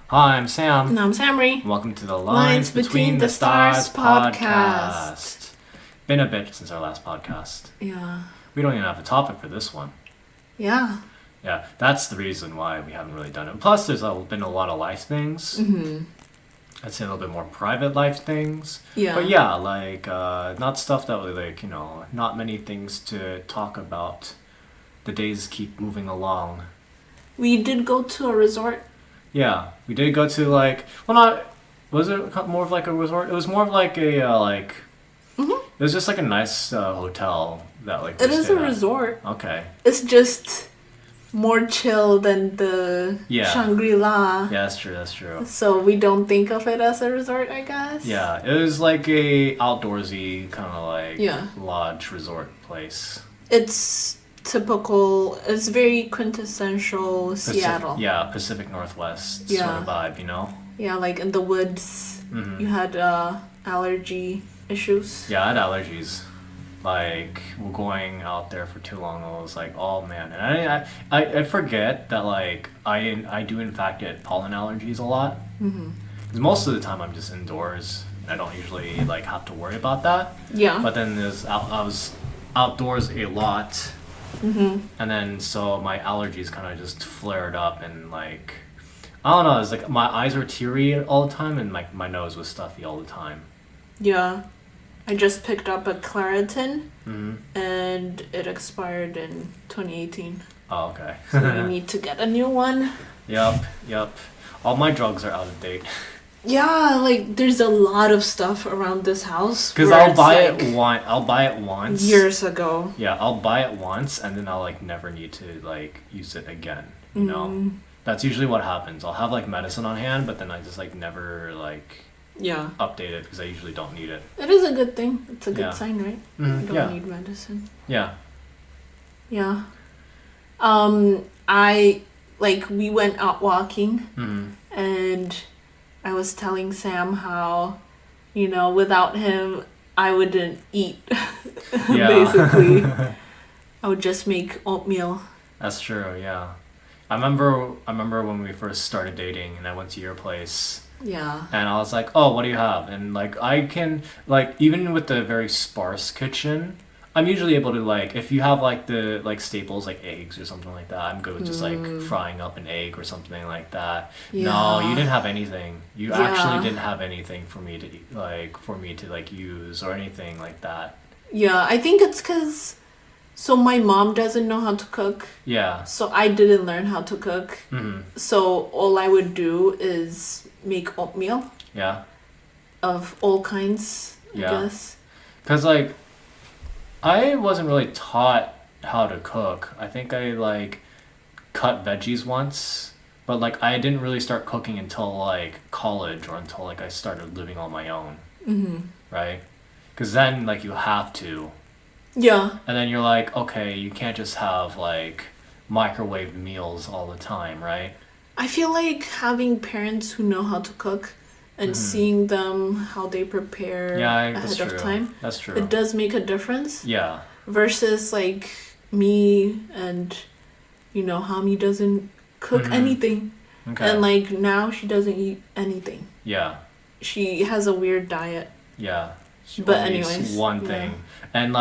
Hi, I'm Sam. And I'm Samri. Welcome to the Lines Between the Stars podcast. Been a bit since our last podcast. Yeah. We don't even have a topic for this one. Yeah. Yeah, that's the reason why we haven't really done it. Plus, there's been a lot of life things. Mm-hmm. I'd say a little bit more private life things. Yeah. But yeah, not stuff that not many things to talk about. The days keep moving along. We did go to a resort. Yeah, we did go to was it more of like a resort? It was more of like a Mm-hmm. It was just like a nice hotel that like. It is a resort. Okay. It's just more chill than the Shangri-La. Yeah, that's true. That's true. So we don't think of it as a resort, I guess. Yeah, it was like a outdoorsy kind of lodge resort place. It's typical. It's very quintessential Seattle. Pacific Northwest sort of vibe, you know. Yeah, like in the woods. Mm-hmm. You had allergy issues. Yeah, I had allergies. Like, we're going out there for too long. I was like, oh man, and I forget that I do in fact get pollen allergies a lot. Mm-hmm. Because most of the time I'm just indoors and I don't usually have to worry about that. Yeah. But then I was outdoors a lot. Mm-hmm. And then so my allergies kind of just flared up and I don't know, it's like my eyes were teary all the time and my nose was stuffy all the time. Yeah. I just picked up a Claritin, Mm-hmm. and it expired in 2018. Oh, okay. So we need to get a new one. Yep. All my drugs are out of date. Yeah, there's a lot of stuff around this house. Because I'll buy it once. Years ago. Yeah, I'll buy it once and then I'll never need to use it again. You know? That's usually what happens. I'll have medicine on hand, but then I just never Yeah. update it because I usually don't need it. It is a good thing. It's a good Yeah. sign, right? Mm-hmm. You don't need medicine. Yeah. Yeah. We went out walking, Mm-hmm. and I was telling Sam how, without him, I wouldn't eat. Yeah. Basically. I would just make oatmeal. That's true, yeah. I remember when we first started dating and I went to your place. Yeah. And I was like, oh, what do you have? And I can even with the very sparse kitchen, I'm usually able to if you have the staples like eggs or something like that, I'm good with just frying up an egg or something like that. Yeah. No, you didn't have anything. You Yeah. actually didn't have anything for me to use or anything like that. Yeah, I think it's because... So my mom doesn't know how to cook. Yeah. So I didn't learn how to cook. Mm-hmm. So all I would do is make oatmeal. Yeah. Of all kinds, I guess. Because I wasn't really taught how to cook. I think I cut veggies once, but I didn't really start cooking until college or until I started living on my own. Mm-hmm. Right? Because then you have to. Yeah. And then you're okay, you can't just have microwave meals all the time, right? I feel like having parents who know how to cook and seeing them how they prepare ahead of time. That's true. It does make a difference. Yeah. Versus me and Hami doesn't cook anything. Okay. And now she doesn't eat anything. Yeah. She has a weird diet. Yeah. But only eats anyways, one thing. And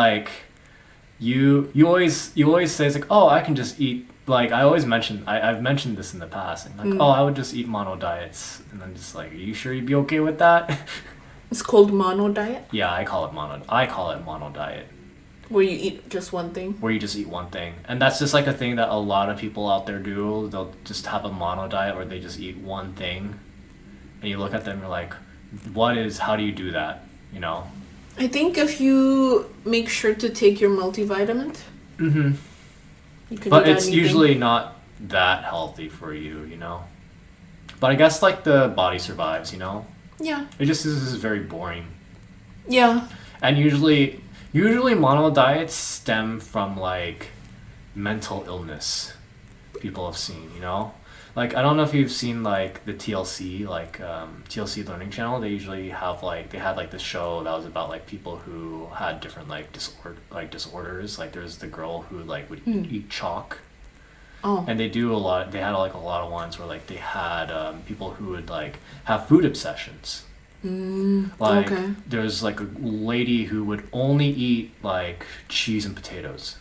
you always say it's oh, I can just eat I've mentioned this in the past and oh, I would just eat mono diets, and I'm just are you sure you'd be okay with that? It's called mono diet. Yeah, I call it mono diet. Where you eat just one thing. Where you just eat one thing, and that's just a thing that a lot of people out there do. They'll just have a mono diet where they just eat one thing, and you look at them, you're how do you do that? I think if you make sure to take your multivitamin, you can but eat it's anything. usually not that healthy for you, But I guess the body survives, Yeah. It just is very boring. Yeah. And usually mono diets stem from mental illness. People have seen, I don't know if you've seen the TLC TLC Learning Channel. They usually have they had this show that was about people who had different disorders. There's the girl who would eat chalk, Oh. And they had like a lot of ones where like they had people who would like have food obsessions. Like there's like a lady who would only eat like cheese and potatoes.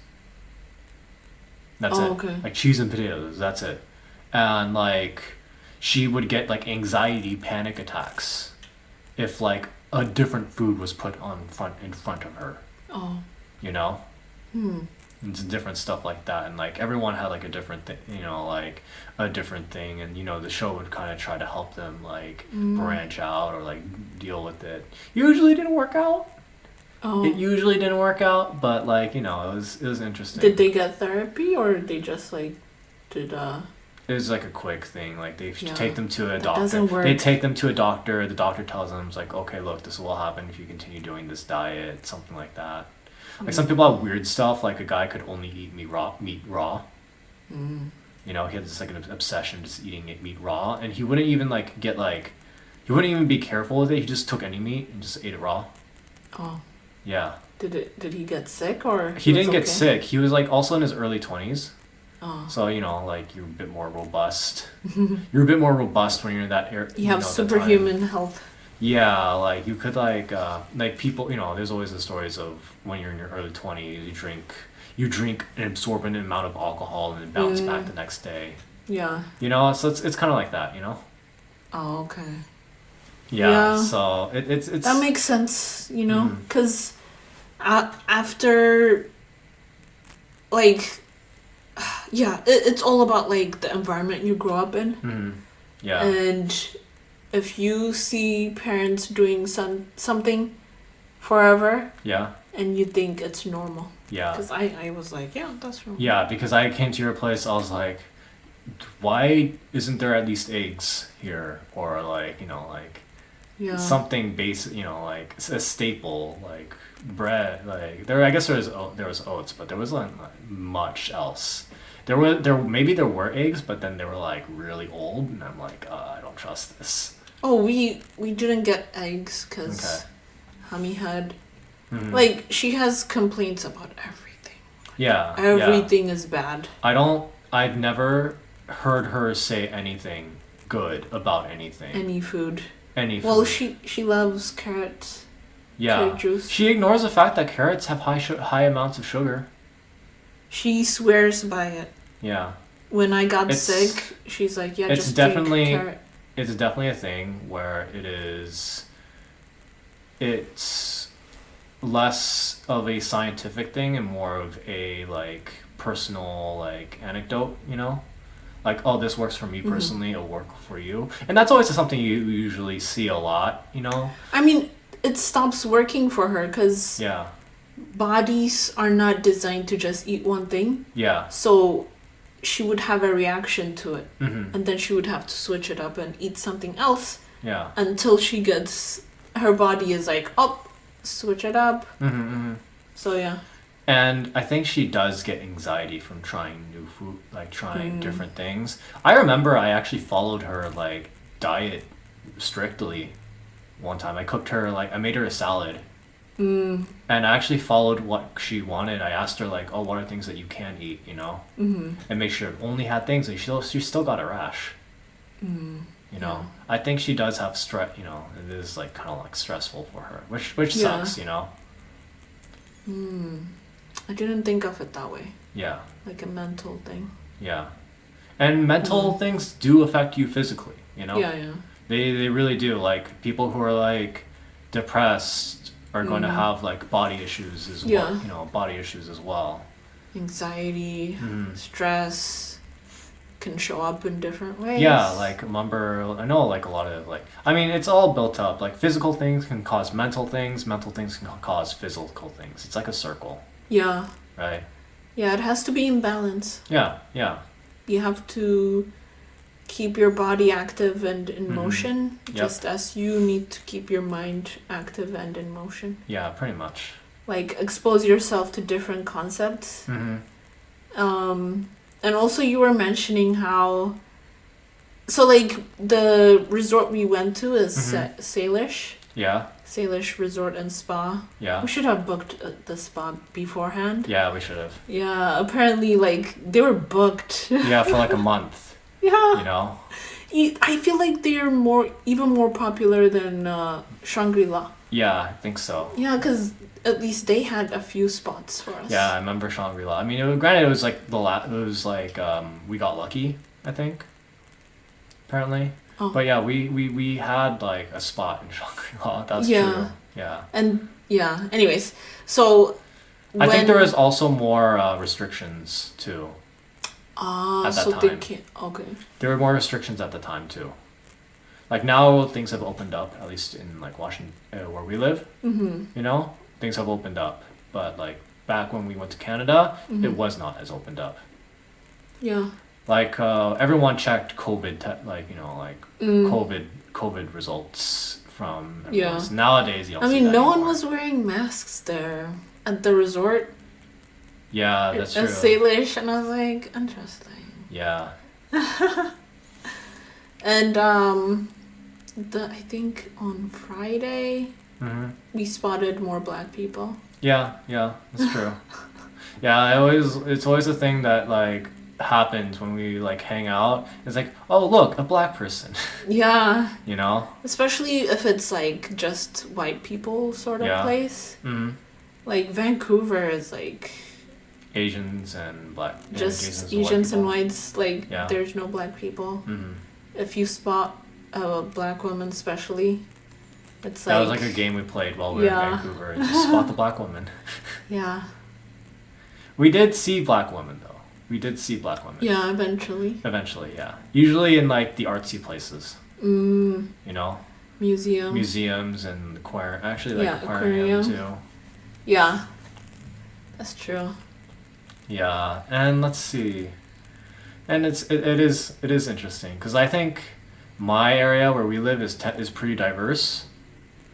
That's it. Okay. Like cheese and potatoes, that's it. And like she would get like anxiety panic attacks if like a different food was put in front of her. Oh. You know? And some different stuff like that, and like everyone had like a different thing, you know, like a different thing, and you know the show would kind of try to help them like branch out or like deal with it. Usually didn't work out. Oh. It usually didn't work out, but like, you know, it was interesting. Did they get therapy, or they just like did It was like a quick thing. Like they take them to a doctor. Doesn't work. They take them to a doctor. The doctor tells them, it's like, okay, look, this will happen if you continue doing this diet, something like that. Like some people have weird stuff. Like a guy could only eat meat raw. You know, he had this like an obsession just eating meat raw, and he wouldn't even like get like, he wouldn't even be careful with it. He just took any meat and just ate it raw. Oh. Yeah. Did he get sick, or he didn't get sick? He was like also in his early 20s. Oh. So you know, like you're a bit more robust. You're a bit more robust when you're in that area. You have superhuman health. Yeah, like you could like people, you know, there's always the stories of when you're in your early 20s, you drink an absorbent amount of alcohol and then bounce back the next day. Yeah. You know, so it's kind of like that, you know? Oh, okay. Yeah. So it's that makes sense, you know, because after like it's all about like the environment you grow up in. Yeah. And if you see parents doing something forever, and you think it's normal. Yeah. Because I was like, yeah, that's normal. Yeah, because I came to your place, I was like, why isn't there at least eggs here, or like, you know, like something basic, you know, like a staple, like bread, like I guess there was oats, but there wasn't much else. There were eggs, but then they were like really old, and I'm like, I don't trust this. Oh, we didn't get eggs because Hami had like she has complaints about everything. Yeah. Everything is bad. I've never heard her say anything good about anything. Any food. Well, she loves carrots. Yeah. Carrot juice. She ignores the fact that carrots have high amounts of sugar. She swears by it. Yeah. When I got sick, she's like, yeah, it's just definitely take carrot. It's definitely a thing where it's less of a scientific thing and more of a like personal like anecdote, you know? Like, oh, this works for me personally, it'll work for you. And that's always something you usually see a lot, you know? I mean, it stops working for her because bodies are not designed to just eat one thing. Yeah. So she would have a reaction to it. And then she would have to switch it up and eat something else. Yeah. Until her body is like, oh, switch it up. So, yeah. And I think she does get anxiety from trying new food, like trying different things. I remember I actually followed her like diet strictly one time. I made her a salad. And I actually followed what she wanted. I asked her like, oh, what are things that you can eat, you know? And make sure it only had things, and she still got a rash. You know, I think she does have stress, you know, it is like kind of like stressful for her, which sucks, you know? I didn't think of it that way. Yeah. Like a mental thing. Yeah. And mental things do affect you physically, you know? Yeah, yeah. They really do. Like, people who are, like, depressed are going to have, like, body issues as well. You know, body issues as well. Anxiety, stress can show up in different ways. Yeah, like, I know, like, a lot of, like... I mean, it's all built up. Like, physical things can cause mental things can cause physical things. It's like a circle. Yeah. Right? Yeah, it has to be in balance. Yeah, yeah. You have to keep your body active and in motion, just as you need to keep your mind active and in motion. Yeah, pretty much. Like, expose yourself to different concepts. And also you were mentioning how... So, like, the resort we went to is Salish. Yeah. Salish Resort and Spa. Yeah. We should have booked the spa beforehand. Yeah, we should have. Yeah, apparently, like, they were booked. Yeah, for like a month. Yeah. You know? I feel like they're even more popular than Shangri-La. Yeah, I think so. Yeah, because at least they had a few spots for us. Yeah, I remember Shangri-La. I mean, granted, it was like we got lucky, I think. Apparently. Oh. But yeah, we had like a spot in Shangri-La. That's true. Yeah. And yeah. Anyways, so I think there was also more restrictions too. At that time. They can't. Okay. There were more restrictions at the time too. Like now, things have opened up. At least in like Washington, where we live. Mm-hmm. You know, things have opened up. But like back when we went to Canada, it was not as opened up. Yeah. Like everyone checked COVID, COVID results from. Yeah. Nowadays, you don't see that no anymore. one was wearing masks there at the resort. Yeah, that's true. Salish, and I was like, interesting. Yeah. And I think on Friday we spotted more black people. Yeah, that's true. Yeah, it's always a thing that like happens when we like hang out. It's like, oh look, a black person. Yeah. You know? Especially if it's like just white people sort of place. Mm-hmm. Like Vancouver is like Asians and black. Just Asians and whites. Like there's no black people. Mm-hmm. If you spot a black woman, especially, it's like that was like a game we played while we were in Vancouver. Just spot the black woman. Yeah. We did see black women though. We did see black women. Yeah, eventually. Eventually, yeah. Usually in like the artsy places. You know? Museums and aquarium too. Yeah. That's true. Yeah, and let's see. And it is interesting because I think my area where we live is pretty diverse.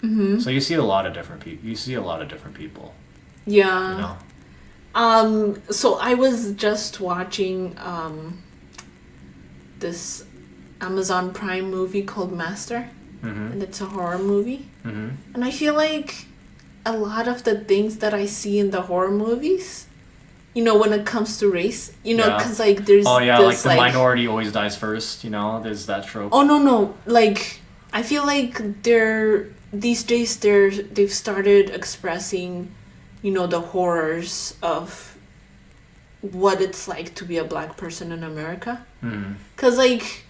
Mm-hmm. So you see a lot of different people. Yeah. You know? So I was just watching this Amazon Prime movie called Master, and it's a horror movie. And I feel like a lot of the things that I see in the horror movies, you know, when it comes to race, you know, because like there's this, like the minority always dies first, you know, there's that trope. Oh no, like I feel like these days they've started expressing, you know, the horrors of what it's like to be a black person in America. Because like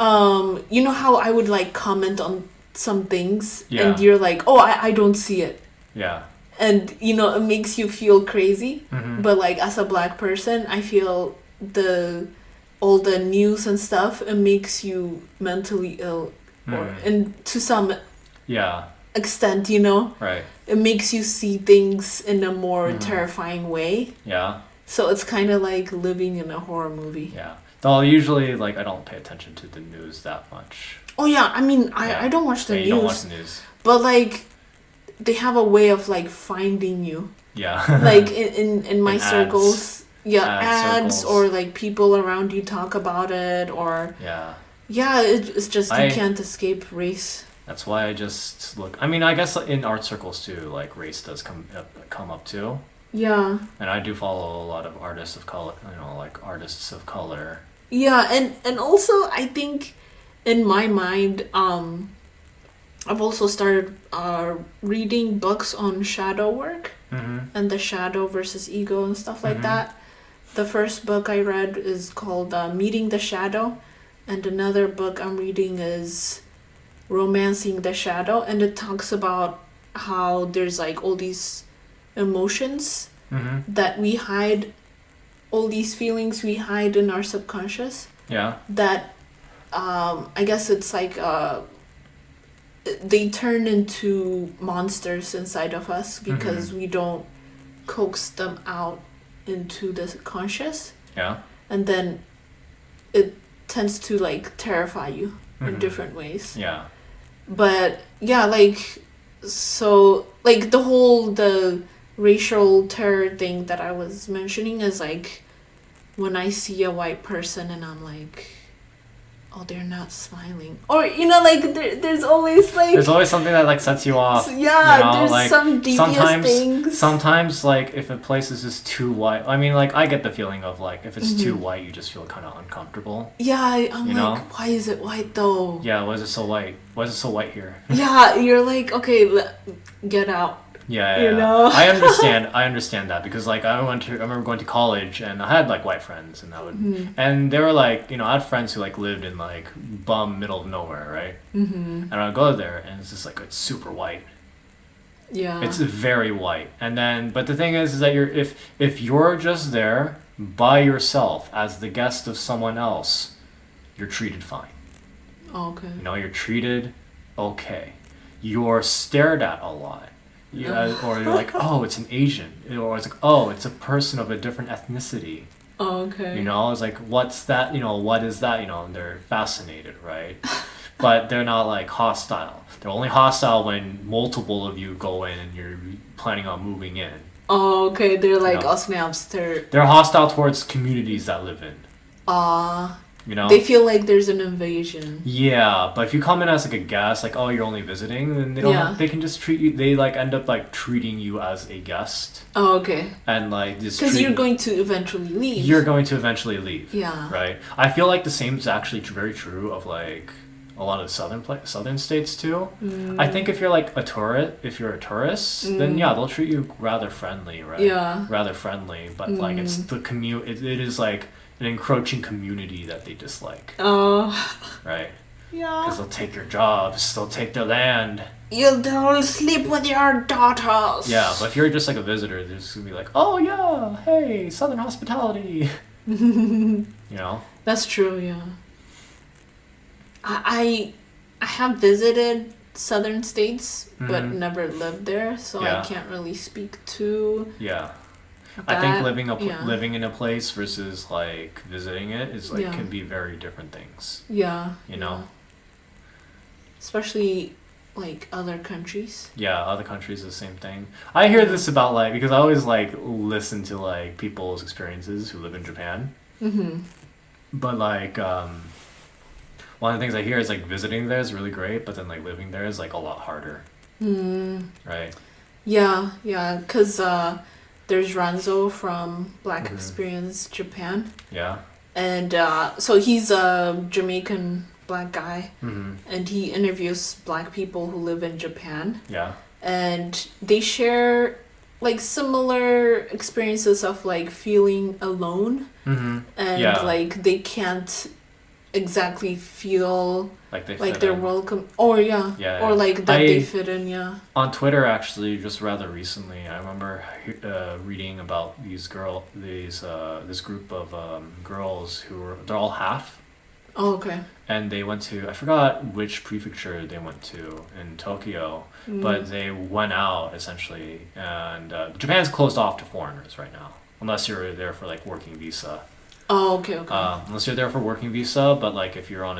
you know how I would like comment on some things and you're like, oh, I don't see it. Yeah. And you know, it makes you feel crazy. But like as a black person, I feel all the news and stuff, it makes you mentally ill, and to some extent, you know, right, it makes you see things in a more terrifying way. Yeah. So it's kind of like living in a horror movie. Yeah. Though usually, like, I don't pay attention to the news that much. Oh yeah, I mean, I don't watch the news. You don't watch the news. But like, they have a way of like finding you. Yeah. Like in my circles. Ads circles. Or like people around you talk about it, or it's just you can't escape race. That's why I just look. I mean, I guess in art circles too, like race does come up too. Yeah. And I do follow a lot of artists of color. You know, like artists of color. Yeah, and also I think in my mind, I've also started reading books on shadow work and the shadow versus ego and stuff like that. The first book I read is called Meeting the Shadow, and another book I'm reading is Romancing the Shadow, and it talks about how there's like all these emotions that we hide, all these feelings we hide in our subconscious. Yeah. That I guess it's like they turn into monsters inside of us because we don't coax them out into the conscious. Yeah. And then it tends to like terrify you in different ways. Yeah. But yeah, like, so like the racial terror thing that I was mentioning is like when I see a white person and I'm like, oh, they're not smiling, or you know, like there's always something that like sets you off. Yeah, you know? there's like, some devious things. Sometimes like if a place is just too white, I mean, like I get the feeling of like if it's too white, you just feel kind of uncomfortable. Yeah, I'm like, why is it white though? Yeah, why is it so white? Why is it so white here? Yeah, you're like, okay, get out. Yeah, you know? I understand that because like I remember going to college and I had like white friends and and they were like, you know, I had friends who like lived in like bum middle of nowhere, right? And I would go there and it's just like it's super white. Yeah, it's very white. And then but the thing is that if you're just there by yourself as the guest of someone else, you're treated fine. Okay. You know, you're treated okay. You're stared at a lot. Yeah, or you're like, oh, it's an Asian, or it's like, oh, it's a person of a different ethnicity. Oh, okay. You know, it's like, what's that? You know, what is that? You know, and they're fascinated, right? But they're not like hostile. They're only hostile when multiple of you go in and you're planning on moving in. Oh, okay. They're like, oh snaps. They're hostile towards communities that live in. You know, they feel like there's an invasion. Yeah, but if you come in as like a guest, like oh you're only visiting, then they don't. They can just treat you. They like end up like treating you as a guest. Oh, okay. And like just because you're going to eventually leave. You're going to eventually leave. Yeah. Right. I feel like the same is actually very true of like a lot of southern states too. I think if you're like a tourist, then yeah, they'll treat you rather friendly, right? Yeah. Rather friendly, but like it's the commute. It is like an encroaching community that they dislike. Oh. Right. Yeah. Because they'll take your jobs, they'll take their land. They'll sleep with your daughters. Yeah, but if you're just like a visitor, they're just gonna be like, oh yeah, hey, Southern hospitality. You know. That's true. Yeah. I have visited southern states, but never lived there, so I can't really speak to. Yeah. I think living in a place versus like visiting it is like can be very different things. Yeah. You know. Especially like other countries. Yeah, other countries are the same thing. I hear this about like because I always like listen to like people's experiences who live in Japan. But like one of the things I hear is like visiting there is really great, but then like living there is like a lot harder. Right. Yeah, because there's Ranzo from Black Experience Japan. Yeah. And so he's a Jamaican black guy. And he interviews black people who live in Japan. Yeah. And they share like similar experiences of like feeling alone. And like they can't exactly feel like they're welcome, or or like that they fit in. On Twitter, actually, just rather recently, I remember reading about this group of girls they're all half. Oh, okay. And they went to, I forgot which prefecture they went to in Tokyo, but they went out essentially, and Japan's closed off to foreigners right now, unless you're there for like working visa. Oh, okay. Unless you're there for working visa, but like if you're on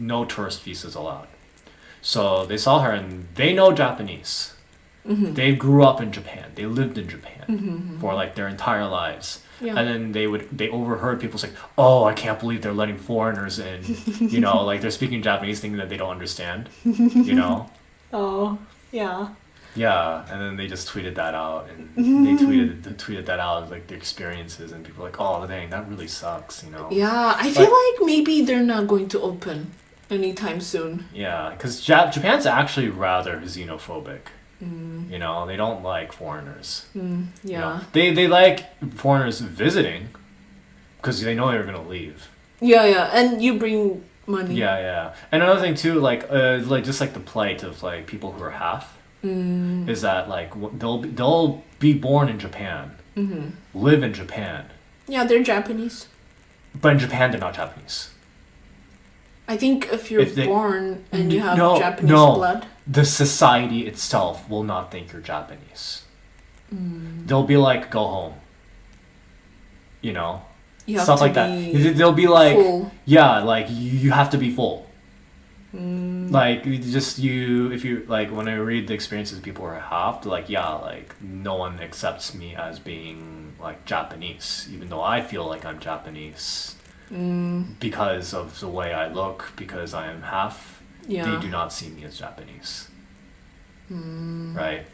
no tourist visas allowed. So they saw her and they know Japanese. They grew up in Japan. They lived in Japan for like their entire lives. Yeah. And then they overheard people say, "Oh, I can't believe they're letting foreigners in." You know, like they're speaking Japanese, thinking that they don't understand. You know. Oh, yeah. Yeah, and then they just tweeted that out, and they tweeted that out like their experiences, and people were like, "Oh, dang, that really sucks," you know. Yeah, I feel like maybe they're not going to open anytime soon. Yeah, because Japan's actually rather xenophobic. You know, they don't like foreigners. Yeah. You know? They like foreigners visiting because they know they're gonna leave. Yeah, and you bring money. Yeah, and another thing too, like just like the plight of like people who are half. Is that like they'll be born in Japan, live in Japan. Yeah, they're Japanese. But in Japan, they're not Japanese. I think if you're born and you have Japanese blood, the society itself will not think you're Japanese. They'll be like, "Go home." You know, stuff like that. They'll be like, full. "Yeah, like you have to be full." Like if you like when I read the experiences people are half, like like no one accepts me as being like Japanese, even though I feel like I'm Japanese. because of the way I look, because I am half. Yeah. They do not see me as Japanese. Right?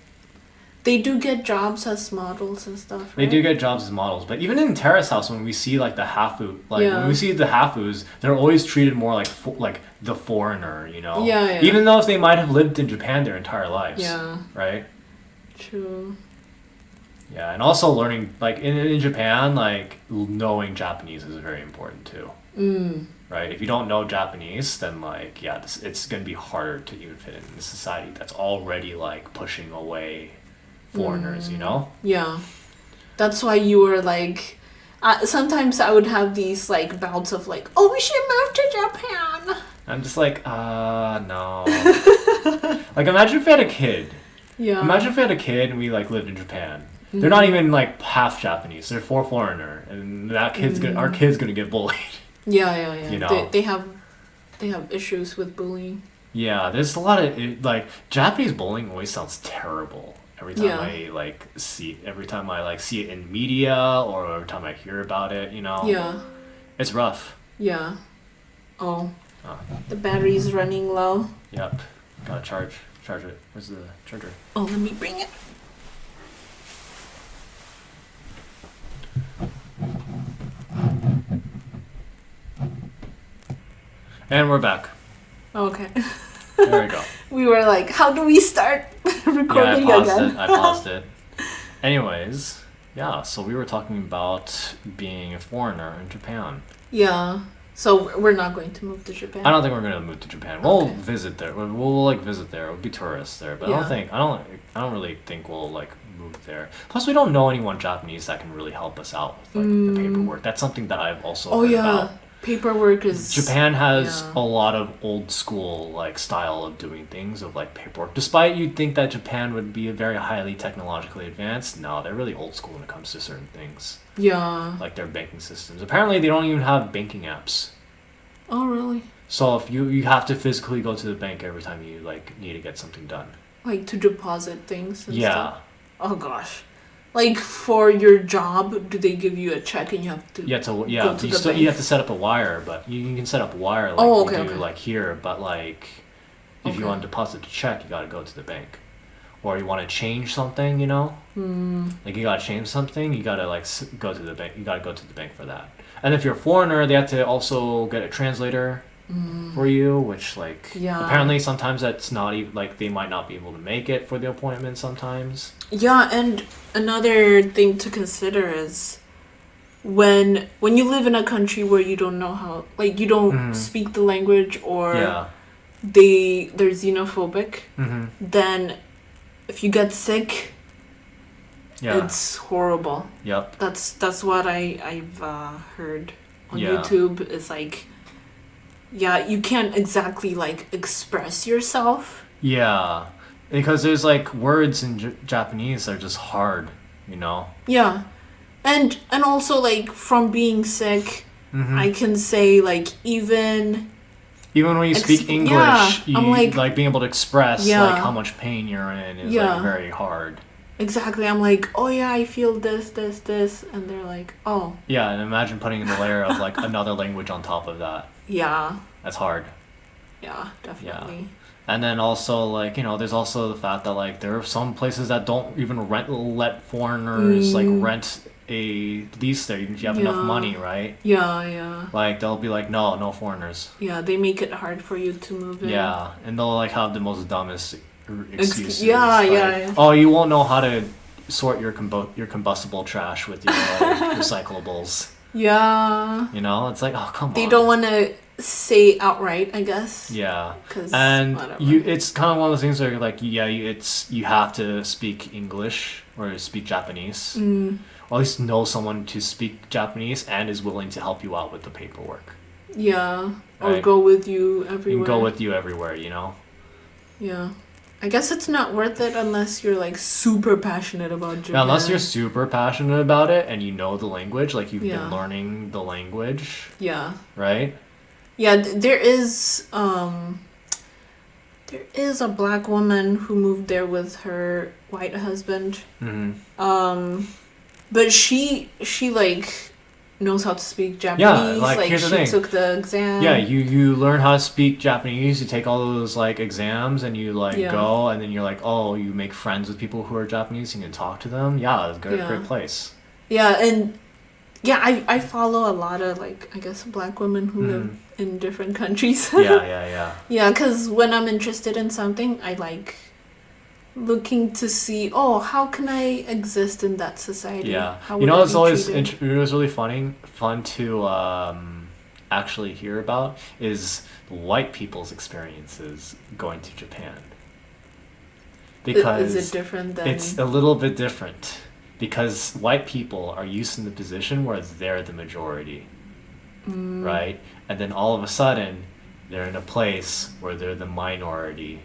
They do get jobs as models and stuff, right? They do get jobs as models, but even in Terrace House, when we see like the hafu, when we see the hafus, they're always treated more like the foreigner, you know? Yeah. Even though if they might have lived in Japan their entire lives. Yeah. Right? True. Yeah, and also learning, like, in Japan, like, knowing Japanese is very important, too. Right? If you don't know Japanese, then, like, yeah, it's going to be harder to even fit in a society that's already, like, pushing away foreigners, you know? Yeah. That's why you were, like... sometimes I would have these, like, bouts of, like, oh, we should move to Japan! I'm just like, no. Like, imagine if we had a kid. Yeah. Imagine if we had a kid and we, like, lived in Japan. They're not even like half Japanese. They're foreigner, and that our kid's gonna get bullied. Yeah. You know, they have issues with bullying. Yeah, there's a lot of like Japanese bullying always sounds terrible. Every time I see it in media or every time I hear about it, you know. Yeah. It's rough. Yeah. Oh. The battery's running low. Yep. Gotta charge it. Where's the charger? Oh, let me bring it. And we're back. Okay. There we go. We were like, how do we start recording again? I paused it. Anyways, yeah, so we were talking about being a foreigner in Japan. Yeah. So we're not going to move to Japan? I don't think we're going to move to Japan. We'll visit there. We'll like visit there. We'll be tourists there. But I don't really think we'll like move there. Plus we don't know anyone Japanese that can really help us out with like the paperwork. That's something that I've also heard about. Paperwork is... Japan has a lot of old school like style of doing things, of like paperwork. Despite you'd think that Japan would be very highly technologically advanced, no, they're really old school when it comes to certain things. Yeah. Like their banking systems. Apparently they don't even have banking apps. Oh, really? So if you have to physically go to the bank every time you like need to get something done. Like to deposit things and stuff? Oh gosh. Like for your job, do they give you a check and you have to go to you have to set up a wire, but you can set up wire like like here, but like if you want to deposit a check, you got to go to the bank. Or you want to change something, you know? Like you got to change something, you got to like go to the bank. You got to go to the bank for that. And if you're a foreigner, they have to also get a translator for you, which like apparently sometimes that's not even like they might not be able to make it for the appointment sometimes. Yeah, and another thing to consider is when you live in a country where you don't know how, like you don't speak the language or they're xenophobic, then if you get sick, it's horrible. Yep. That's what I've heard on YouTube. It's like, you can't exactly like express yourself. Yeah, because there's like words in Japanese that are just hard, you know. Yeah, and also like from being sick, I can say like even when you speak English, I'm like being able to express like how much pain you're in is like very hard. Exactly. I'm like, oh yeah, I feel this, and they're like, oh. Yeah, and imagine putting in a layer of like another language on top of that. Yeah. That's hard. Yeah, definitely. Yeah. And then also like, you know, there's also the fact that like there are some places that don't even let foreigners like rent a lease there if you have enough money, right? Yeah. Like they'll be like, no foreigners. Yeah, they make it hard for you to move in. Yeah, and they'll like have the most dumbest excuses. Yeah. Oh, you won't know how to sort your combustible trash with your recyclables. Yeah. You know, it's like, oh, come on. They don't want to say outright, I guess. Yeah. And it's kind of one of those things where like, you have to speak English or speak Japanese. Or at least know someone to speak Japanese and is willing to help you out with the paperwork. Yeah. Right? Or go with you everywhere. And go with you everywhere, you know? Yeah. I guess it's not worth it unless you're like super passionate about Japan. Yeah, unless you're super passionate about it and you know the language, like you've been learning the language. Yeah. Right? Yeah, there is a black woman who moved there with her white husband. But she like knows how to speak Japanese. Like here's the thing. She took the exam. Yeah, you learn how to speak Japanese. You take all those like exams, and you like go, and then you're like, oh, you make friends with people who are Japanese. You can talk to them. Yeah, it's a great place. Yeah, and I follow a lot of like I guess Black women who live in different countries. Yeah. Yeah, because when I'm interested in something, I like looking to see, how can I exist in that society? Yeah, how it's always it was really fun to actually hear about is white people's experiences going to Japan. Because is it different than... It's a little bit different because white people are used in the position where they're the majority, right? And then all of a sudden they're in a place where they're the minority.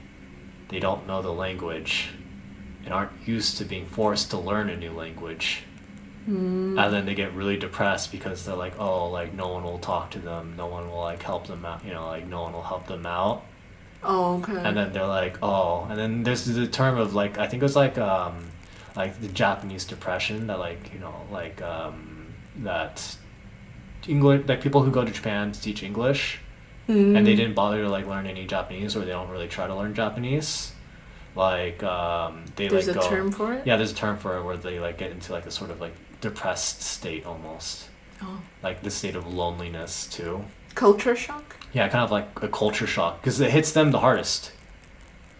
They don't know the language and aren't used to being forced to learn a new language. And then they get really depressed because they're like, oh, like no one will talk to them, no one will like help them out, like no one will help them out. Oh, okay. And then they're like, oh, and then there's the term of like, I think it was like the Japanese depression that that English, like people who go to Japan to teach English and they didn't bother to like learn any Japanese, or they don't really try to learn Japanese. Like there's a term for it? Yeah, there's a term for it where they like get into like a sort of like depressed state almost. Oh. Like the state of loneliness too. Culture shock? Yeah, kind of like a culture shock because it hits them the hardest.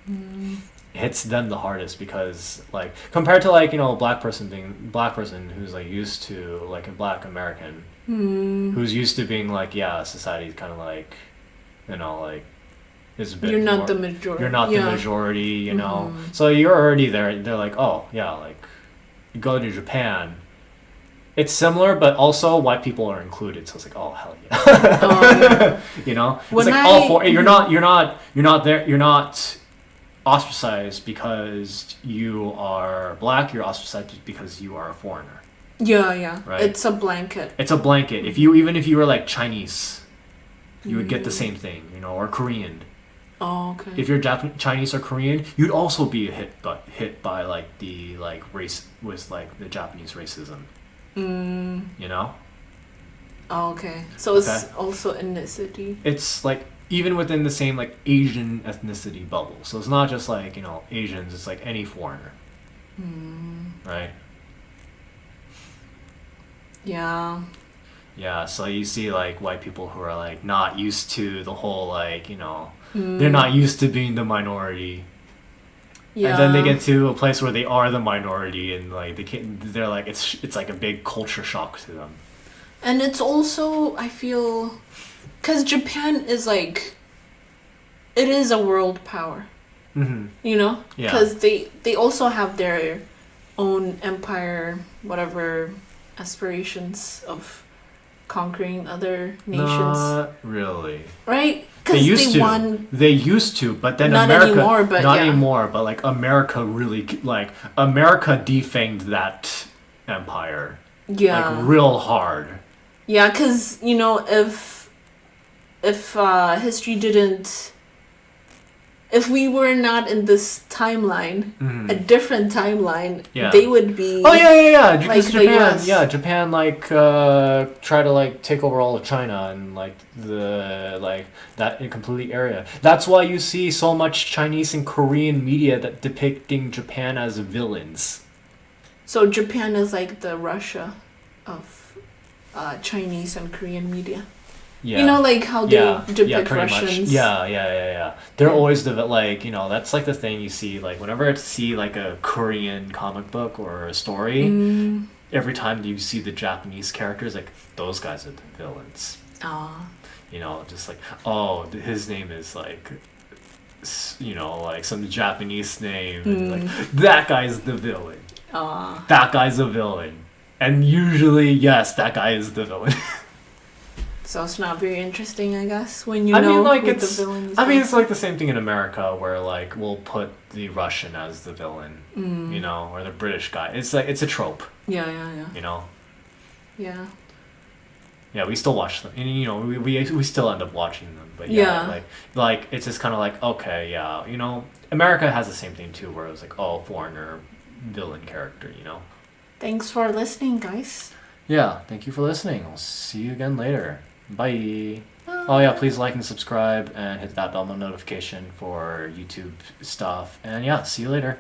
It hits them the hardest because like compared to like black person who's like used to like a Black American who's used to being like society's kind of like like is a bit you're not more, the majority. You're not the majority, so you're already there. They're like, oh yeah, like you go to Japan. It's similar, but also white people are included, so it's like, oh hell yeah, It's like all four. You're not ostracized because you are Black. You're ostracized because you are a foreigner. Yeah. Right? It's a blanket. It's a blanket. Even if you were like Chinese, you would get the same thing, or Korean. Oh, okay. If you're Chinese or Korean, you'd also be hit by like the like race with like the Japanese racism. Oh, okay. So it's also ethnicity. It's like even within the same like Asian ethnicity bubble. So it's not just like Asians. It's like any foreigner. Right. Yeah. Yeah. So you see like white people who are like not used to the whole like they're not used to being the minority. Yeah. And then they get to a place where they are the minority, and like they're like it's like a big culture shock to them. And it's also, I feel, because Japan is like, it is a world power. Yeah. Because they also have their own empire, whatever aspirations of conquering other nations. Not really. Right? They used to, but then not America, anymore, but not anymore. But like America really, like America defanged that empire, like real hard. Yeah, because if history didn't, if we were not in this timeline, a different timeline, they would be. Oh yeah. Because like Japan, Japan like try to like take over all of China and like that complete area. That's why you see so much Chinese and Korean media that depicting Japan as villains. So Japan is like the Russia of Chinese and Korean media. Yeah. Like how they depict Russians. Much. Yeah. They're always that's like the thing you see, like whenever I see like a Korean comic book or a story, every time you see the Japanese characters, like those guys are the villains. Just like, oh, his name is like, like some Japanese name, and like that guy's the villain. That guy's a villain. And usually, yes, that guy is the villain. So it's not very interesting, I guess, when you know who the villain is. I mean, it's like the same thing in America where, like, we'll put the Russian as the villain, or the British guy. It's like, it's a trope. Yeah. Yeah. Yeah, we still watch them. And, we still end up watching them. But like it's just kind of like, okay, yeah, America has the same thing, too, where it was like, oh, foreigner, villain character, Thanks for listening, guys. Yeah, thank you for listening. I'll see you again later. Bye. Oh yeah, please like and subscribe and hit that bell notification for YouTube stuff. And yeah, see you later.